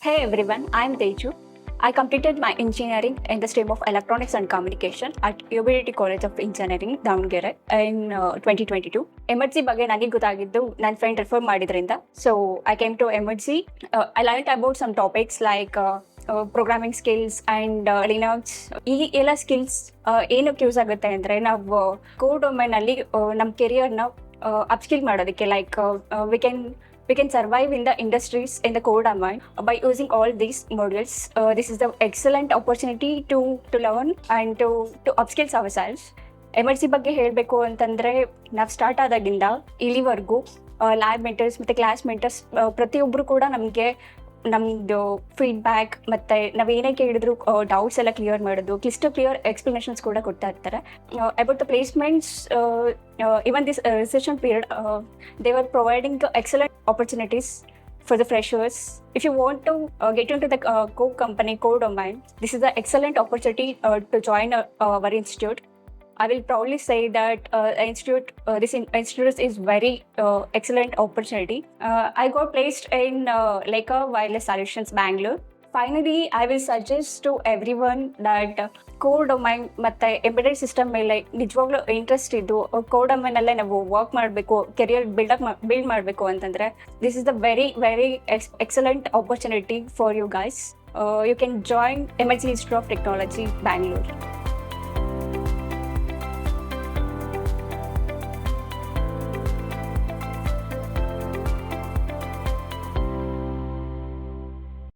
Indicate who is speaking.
Speaker 1: Hey everyone, I'm Teju. I completed my engineering in the stream of Electronics and Communication at UBDT College of Engineering, Davangere in 2022. Emertxe ಬಗ್ಗೆ ನನಗೆ ಗೊತ್ತಾಗಿದ್ದು ನನ್ನ friend refer ಮಾಡಿದ್ರಿಂದ. So I came to Emertxe. I learned about some topics like programming skills and Linux. ಈ ಎಲ್ಲ skills ಏನಕ್ಕೆ use ಆಗುತ್ತೆ ಅಂದರೆ ನಾವು ಕೋರ್ ಡೊಮೈನಲ್ಲಿ ನಮ್ಮ ಕೆರಿಯರ್ನ ಅಪ್ಸ್ಕಿಲ್ ಮಾಡೋದಕ್ಕೆ like we can survive in the industries in the core domain by using all these modules. This is the excellent opportunity to learn and to upskills ourselves. Emertxe ಬಗ್ಗೆ ಹೇಳಬೇಕು ಅಂತಂದರೆ ನಾವು start ಆದಾಗಿಂದ ಇಲ್ಲಿವರೆಗೂ lab mentors ಮತ್ತು class mentors ಪ್ರತಿಯೊಬ್ಬರು ಕೂಡ ನಮಗೆ ನಮ್ಮದು ಫೀಡ್ಬ್ಯಾಕ್ ಮತ್ತು ನಾವು ಏನೇ ಕೇಳಿದ್ರು ಡೌಟ್ಸ್ ಎಲ್ಲ ಕ್ಲಿಯರ್ ಮಾಡೋದು ಕ್ಲಿಯರ್ ಎಕ್ಸ್ಪ್ಲನೇಷನ್ಸ್ ಕೂಡ ಕೊಡ್ತಾ ಇರ್ತಾರೆ. About the placements even this recession period they were providing excellent opportunities for the freshers. If you want to get into the core domain, this is an excellent opportunity to join our institute. I will proudly say that this institute is very excellent opportunity. I got placed in Lekha Wireless Solutions, Bangalore. Finally, I will suggest to everyone that core domain ಮತ್ತು embedded system ಮೇಲೆ ನಿಜವಾಗ್ಲೂ interest ಇದ್ದು core ಡೊಮೈನಲ್ಲೇ ನಾವು work ಮಾಡಬೇಕು, career build ಮಾಡಬೇಕು ಅಂತಂದರೆ this is the very excellent opportunity for you guys. You can join Emertxe Institute of Technology, Bangalore.